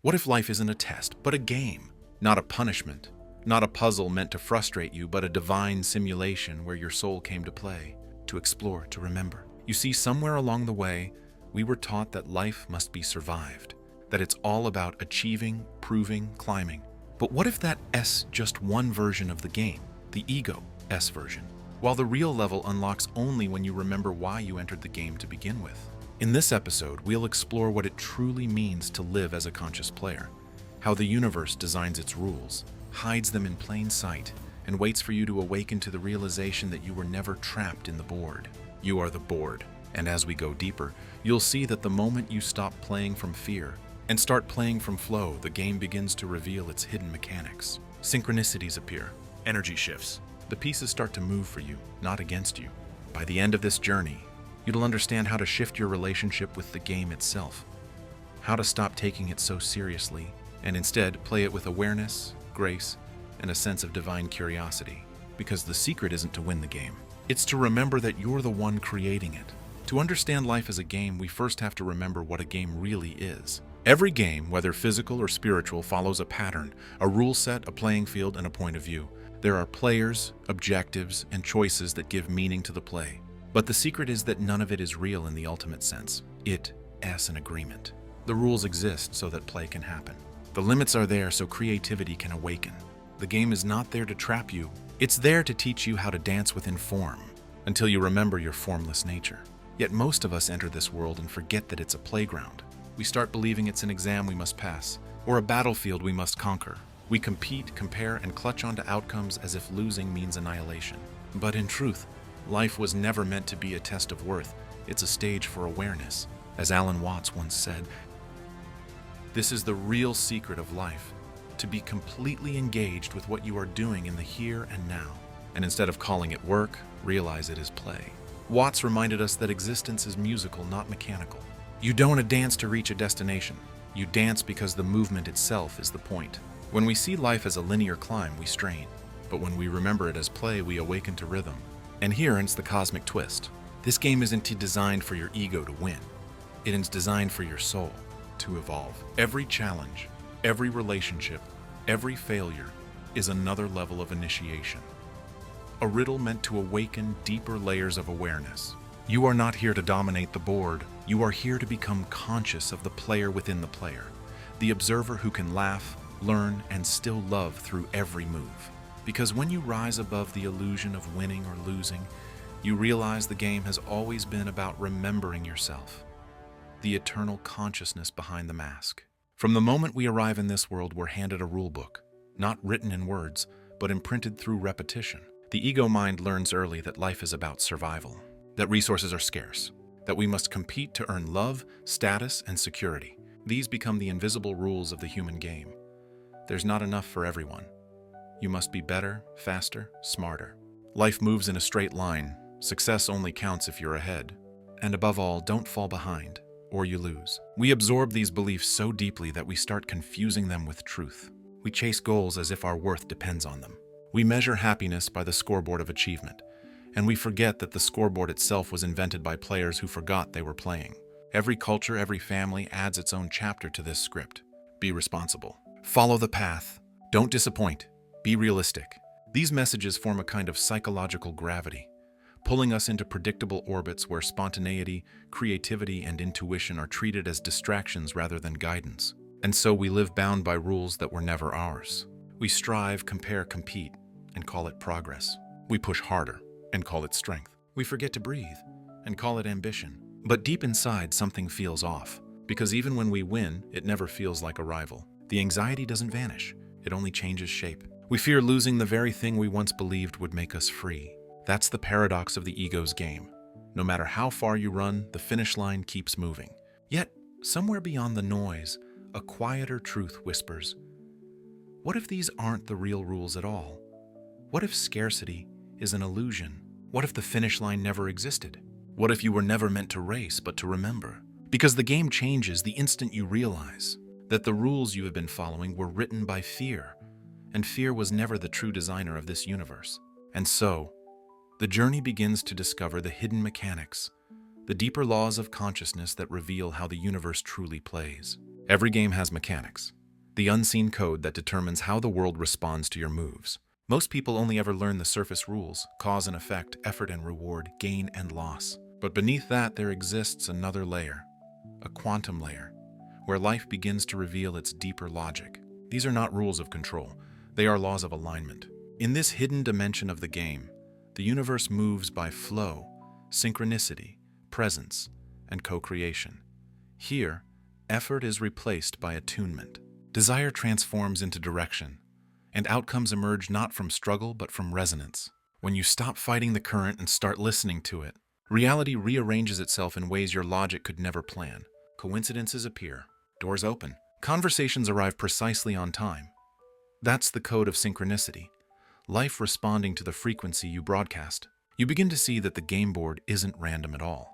What if life isn't a test, but a game? Not a punishment, not a puzzle meant to frustrate you, but a divine simulation where your soul came to play, to explore, to remember. You see, somewhere along the way, we were taught that life must be survived, that it's all about achieving, proving, climbing. But what if that S just one version of the game, the ego S version, while the real level unlocks only when you remember why you entered the game to begin with? In this episode, we'll explore what it truly means to live as a conscious player, how the universe designs its rules, hides them in plain sight, and waits for you to awaken to the realization that you were never trapped in the board. You are the board. And as we go deeper, you'll see that the moment you stop playing from fear and start playing from flow, the game begins to reveal its hidden mechanics. Synchronicities appear, energy shifts. The pieces start to move for you, not against you. By the end of this journey, you'll understand how to shift your relationship with the game itself, how to stop taking it so seriously, and instead play it with awareness, grace, and a sense of divine curiosity. Because the secret isn't to win the game. It's to remember that you're the one creating it. To understand life as a game, we first have to remember what a game really is. Every game, whether physical or spiritual, follows a pattern, a rule set, a playing field, and a point of view. There are players, objectives, and choices that give meaning to the play. But the secret is that none of it is real in the ultimate sense. It is an agreement. The rules exist so that play can happen. The limits are there so creativity can awaken. The game is not there to trap you. It's there to teach you how to dance within form, until you remember your formless nature. Yet most of us enter this world and forget that it's a playground. We start believing it's an exam we must pass, or a battlefield we must conquer. We compete, compare, and clutch onto outcomes as if losing means annihilation. But in truth, life was never meant to be a test of worth. It's a stage for awareness. As Alan Watts once said, this is the real secret of life, to be completely engaged with what you are doing in the here and now. And instead of calling it work, realize it is play. Watts reminded us that existence is musical, not mechanical. You don't dance to reach a destination. You dance because the movement itself is the point. When we see life as a linear climb, we strain. But when we remember it as play, we awaken to rhythm. And here ends the cosmic twist. This game isn't designed for your ego to win. It is designed for your soul to evolve. Every challenge, every relationship, every failure is another level of initiation. A riddle meant to awaken deeper layers of awareness. You are not here to dominate the board. You are here to become conscious of the player within the player, the observer who can laugh, learn, and still love through every move. Because when you rise above the illusion of winning or losing, you realize the game has always been about remembering yourself, the eternal consciousness behind the mask. From the moment we arrive in this world, we're handed a rule book, not written in words, but imprinted through repetition. The ego mind learns early that life is about survival, that resources are scarce, that we must compete to earn love, status, and security. These become the invisible rules of the human game. There's not enough for everyone. You must be better, faster, smarter. Life moves in a straight line. Success only counts if you're ahead. And above all, don't fall behind, or you lose. We absorb these beliefs so deeply that we start confusing them with truth. We chase goals as if our worth depends on them. We measure happiness by the scoreboard of achievement, and we forget that the scoreboard itself was invented by players who forgot they were playing. Every culture, every family adds its own chapter to this script. Be responsible. Follow the path. Don't disappoint. Be realistic. These messages form a kind of psychological gravity, pulling us into predictable orbits where spontaneity, creativity, and intuition are treated as distractions rather than guidance. And so we live bound by rules that were never ours. We strive, compare, compete, and call it progress. We push harder and call it strength. We forget to breathe and call it ambition. But deep inside, something feels off, because even when we win, it never feels like a rival. The anxiety doesn't vanish, it only changes shape. We fear losing the very thing we once believed would make us free. That's the paradox of the ego's game. No matter how far you run, the finish line keeps moving. Yet, somewhere beyond the noise, a quieter truth whispers, what if these aren't the real rules at all? What if scarcity is an illusion? What if the finish line never existed? What if you were never meant to race, but to remember? Because the game changes the instant you realize that the rules you have been following were written by fear, and fear was never the true designer of this universe. And so, the journey begins to discover the hidden mechanics, the deeper laws of consciousness that reveal how the universe truly plays. Every game has mechanics, the unseen code that determines how the world responds to your moves. Most people only ever learn the surface rules, cause and effect, effort and reward, gain and loss. But beneath that, there exists another layer, a quantum layer, where life begins to reveal its deeper logic. These are not rules of control, they are laws of alignment. In this hidden dimension of the game, the universe moves by flow, synchronicity, presence, and co-creation. Here, effort is replaced by attunement. Desire transforms into direction, and outcomes emerge not from struggle but from resonance. When you stop fighting the current and start listening to it, reality rearranges itself in ways your logic could never plan. Coincidences appear, doors open, conversations arrive precisely on time. That's the code of synchronicity, life responding to the frequency you broadcast. You begin to see that the game board isn't random at all.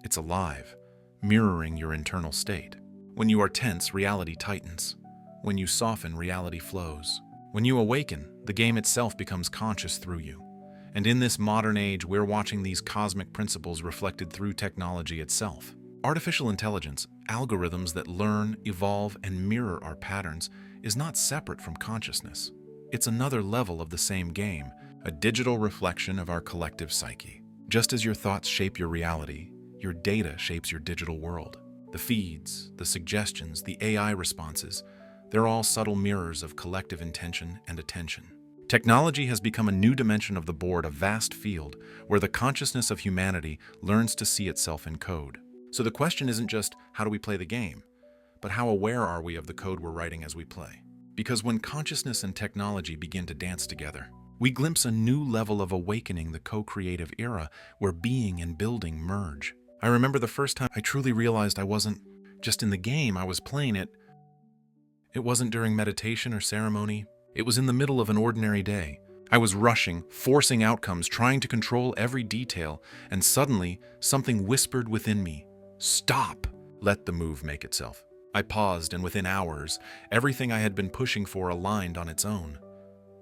It's alive, mirroring your internal state. When you are tense, reality tightens. When you soften, reality flows. When you awaken, the game itself becomes conscious through you. And in this modern age, we're watching these cosmic principles reflected through technology itself. Artificial intelligence, algorithms that learn, evolve, and mirror our patterns, is not separate from consciousness. It's another level of the same game, a digital reflection of our collective psyche. Just as your thoughts shape your reality, your data shapes your digital world. The feeds, the suggestions, the AI responses, they're all subtle mirrors of collective intention and attention. Technology has become a new dimension of the board, a vast field where the consciousness of humanity learns to see itself in code. So the question isn't just how do we play the game, but how aware are we of the code we're writing as we play? Because when consciousness and technology begin to dance together, we glimpse a new level of awakening, the co-creative era where being and building merge. I remember the first time I truly realized I wasn't just in the game, I was playing it. It wasn't during meditation or ceremony. It was in the middle of an ordinary day. I was rushing, forcing outcomes, trying to control every detail, and suddenly something whispered within me, "Stop! Let the move make itself." I paused, and within hours, everything I had been pushing for aligned on its own.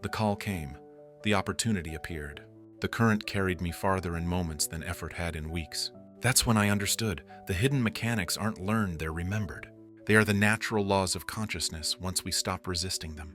The call came. The opportunity appeared. The current carried me farther in moments than effort had in weeks. That's when I understood the hidden mechanics aren't learned, they're remembered. They are the natural laws of consciousness once we stop resisting them.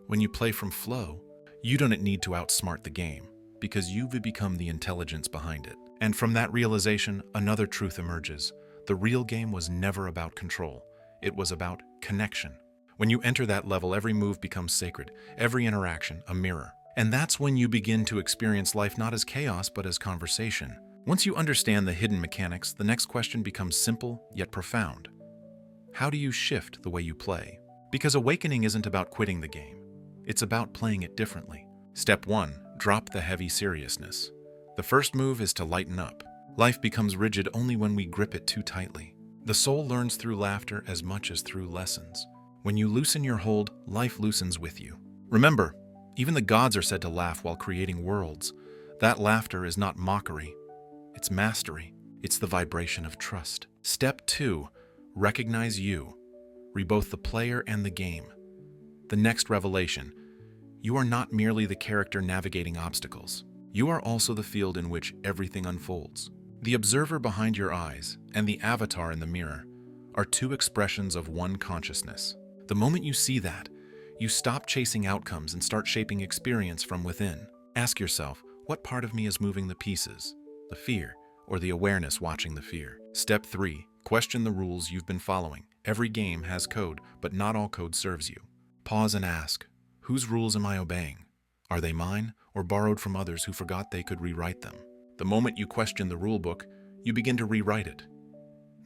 When you play from flow, you don't need to outsmart the game, because you've become the intelligence behind it. And from that realization, another truth emerges. The real game was never about control. It was about connection. When you enter that level, every move becomes sacred, every interaction a mirror. And that's when you begin to experience life not as chaos, but as conversation. Once you understand the hidden mechanics, the next question becomes simple yet profound. How do you shift the way you play? Because awakening isn't about quitting the game. It's about playing it differently. Step 1. Drop the heavy seriousness. The first move is to lighten up. Life becomes rigid only when we grip it too tightly. The soul learns through laughter as much as through lessons. When you loosen your hold, life loosens with you. Remember, even the gods are said to laugh while creating worlds. That laughter is not mockery. It's mastery. It's the vibration of trust. Step 2. Recognize you. Both the player and the game. The next revelation. You are not merely the character navigating obstacles. You are also the field in which everything unfolds. The observer behind your eyes and the avatar in the mirror are two expressions of one consciousness. The moment you see that, you stop chasing outcomes and start shaping experience from within. Ask yourself, what part of me is moving the pieces? The fear or the awareness watching the fear? Step 3. Question the rules you've been following. Every game has code, but not all code serves you. Pause and ask, whose rules am I obeying? Are they mine or borrowed from others who forgot they could rewrite them? The moment you question the rulebook, you begin to rewrite it.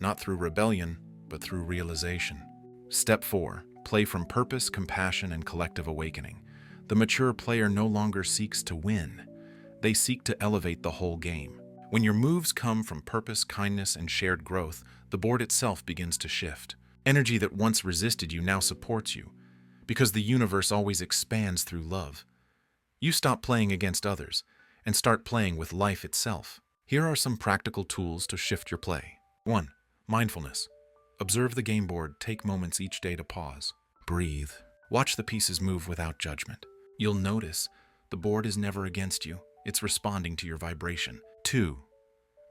Not through rebellion, but through realization. Step 4. Play from purpose, compassion, and collective awakening. The mature player no longer seeks to win. They seek to elevate the whole game. When your moves come from purpose, kindness, and shared growth, the board itself begins to shift. Energy that once resisted you now supports you, because the universe always expands through love. You stop playing against others and start playing with life itself. Here are some practical tools to shift your play. 1. Mindfulness. Observe the game board. Take moments each day to pause. Breathe. Watch the pieces move without judgment. You'll notice the board is never against you. It's responding to your vibration. 2.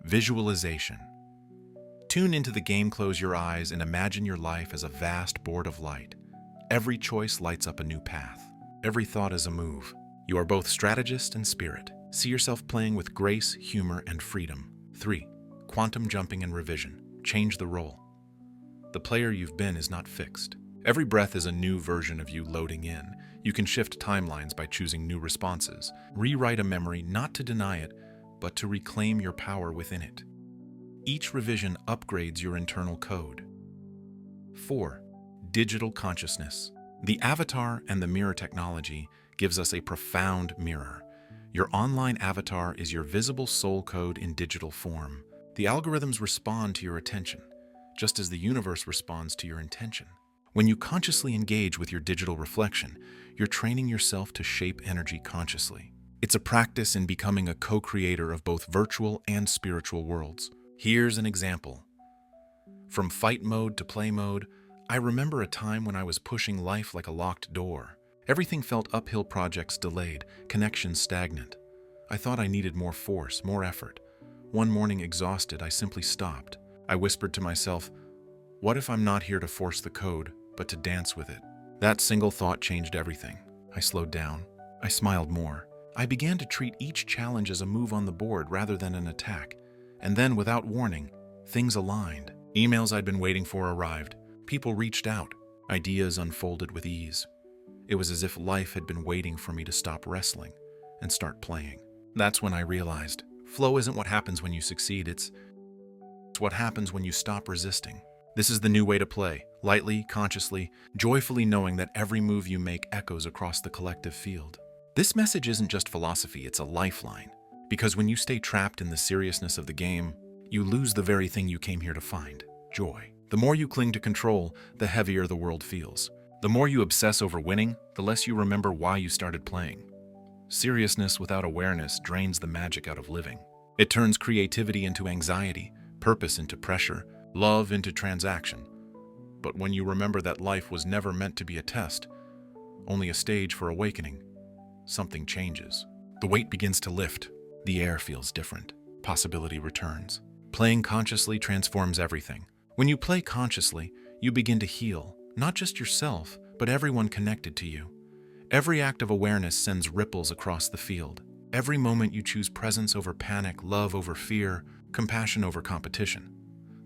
Visualization. Tune into the game, close your eyes, and imagine your life as a vast board of light. Every choice lights up a new path. Every thought is a move. You are both strategist and spirit. See yourself playing with grace, humor, and freedom. 3. Quantum jumping and revision. Change the role. The player you've been is not fixed. Every breath is a new version of you loading in. You can shift timelines by choosing new responses. Rewrite a memory not to deny it, but to reclaim your power within it. Each revision upgrades your internal code. 4. Digital consciousness. The avatar and the mirror technology gives us a profound mirror. Your online avatar is your visible soul code in digital form. The algorithms respond to your attention, just as the universe responds to your intention. When you consciously engage with your digital reflection, you're training yourself to shape energy consciously. It's a practice in becoming a co-creator of both virtual and spiritual worlds. Here's an example. From fight mode to play mode, I remember a time when I was pushing life like a locked door. Everything felt uphill, projects delayed, connections stagnant. I thought I needed more force, more effort. One morning, exhausted, I simply stopped. I whispered to myself, what if I'm not here to force the code, but to dance with it? That single thought changed everything. I slowed down. I smiled more. I began to treat each challenge as a move on the board rather than an attack. And then, without warning, things aligned. Emails I'd been waiting for arrived. People reached out. Ideas unfolded with ease. It was as if life had been waiting for me to stop wrestling and start playing. That's when I realized, flow isn't what happens when you succeed, it's what happens when you stop resisting. This is the new way to play, lightly, consciously, joyfully knowing that every move you make echoes across the collective field. This message isn't just philosophy, it's a lifeline. Because when you stay trapped in the seriousness of the game, you lose the very thing you came here to find, joy. The more you cling to control, the heavier the world feels. The more you obsess over winning, the less you remember why you started playing. Seriousness without awareness drains the magic out of living. It turns creativity into anxiety, purpose into pressure, love into transaction. But when you remember that life was never meant to be a test, only a stage for awakening, something changes. The weight begins to lift. The air feels different. Possibility returns. Playing consciously transforms everything. When you play consciously, you begin to heal, not just yourself, but everyone connected to you. Every act of awareness sends ripples across the field. Every moment you choose presence over panic, love over fear, compassion over competition.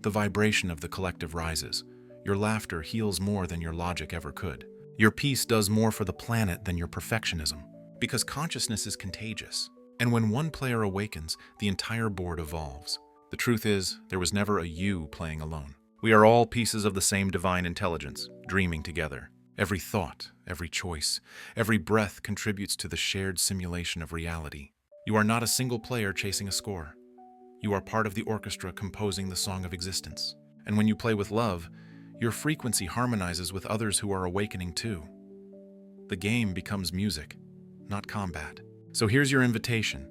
The vibration of the collective rises. Your laughter heals more than your logic ever could. Your peace does more for the planet than your perfectionism. Because consciousness is contagious. And when one player awakens, the entire board evolves. The truth is, there was never a you playing alone. We are all pieces of the same divine intelligence, dreaming together. Every thought, every choice, every breath contributes to the shared simulation of reality. You are not a single player chasing a score. You are part of the orchestra composing the song of existence. And when you play with love, your frequency harmonizes with others who are awakening too. The game becomes music, not combat. So here's your invitation,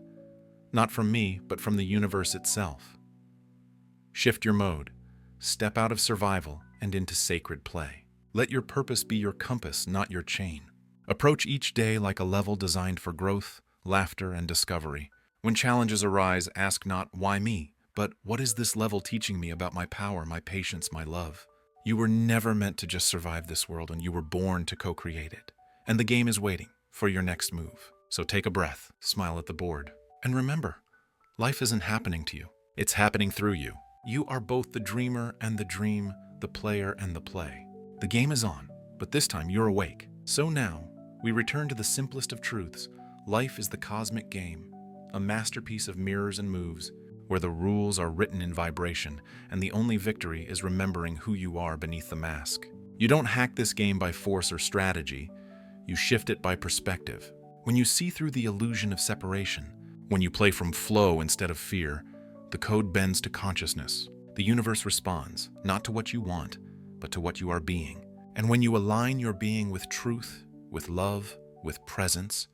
not from me, but from the universe itself. Shift your mode, step out of survival and into sacred play. Let your purpose be your compass, not your chain. Approach each day like a level designed for growth, laughter, and discovery. When challenges arise, ask not, why me? But what is this level teaching me about my power, my patience, my love? You were never meant to just survive this world, and you were born to co-create it. And the game is waiting for your next move. So take a breath, smile at the board, and remember, life isn't happening to you. It's happening through you. You are both the dreamer and the dream, the player and the play. The game is on, but this time you're awake. So now, we return to the simplest of truths. Life is the cosmic game, a masterpiece of mirrors and moves, where the rules are written in vibration, and the only victory is remembering who you are beneath the mask. You don't hack this game by force or strategy. You shift it by perspective. When you see through the illusion of separation, when you play from flow instead of fear, the code bends to consciousness. The universe responds, not to what you want, but to what you are being. And when you align your being with truth, with love, with presence,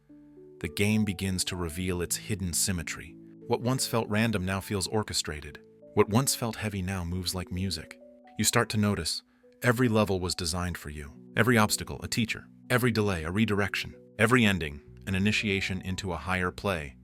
the game begins to reveal its hidden symmetry. What once felt random now feels orchestrated. What once felt heavy now moves like music. You start to notice, every level was designed for you. Every obstacle, a teacher. Every delay, a redirection. Every ending, an initiation into a higher play.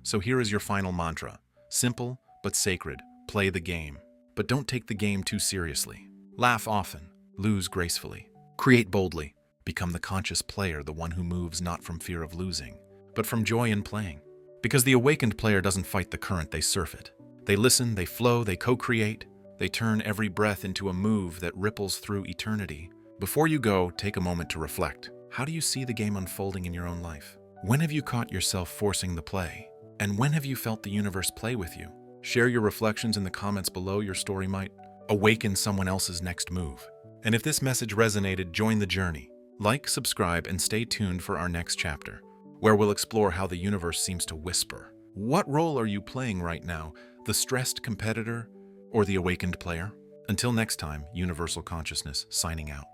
So here is your final mantra. Simple but sacred. Play the game. but don't take the game too seriously. Laugh often, lose gracefully, create boldly, become the conscious player, the one who moves not from fear of losing, but from joy in playing. Because the awakened player doesn't fight the current, they surf it. They listen, they flow, they co-create, they turn every breath into a move that ripples through eternity. Before you go, take a moment to reflect. How do you see the game unfolding in your own life? When have you caught yourself forcing the play? And when have you felt the universe play with you? Share your reflections in the comments below. Your story might awaken someone else's next move. And if this message resonated, join the journey. Like, subscribe, and stay tuned for our next chapter, where we'll explore how the universe seems to whisper. What role are you playing right now? The stressed competitor or the awakened player? Until next time, Universal Consciousness signing out.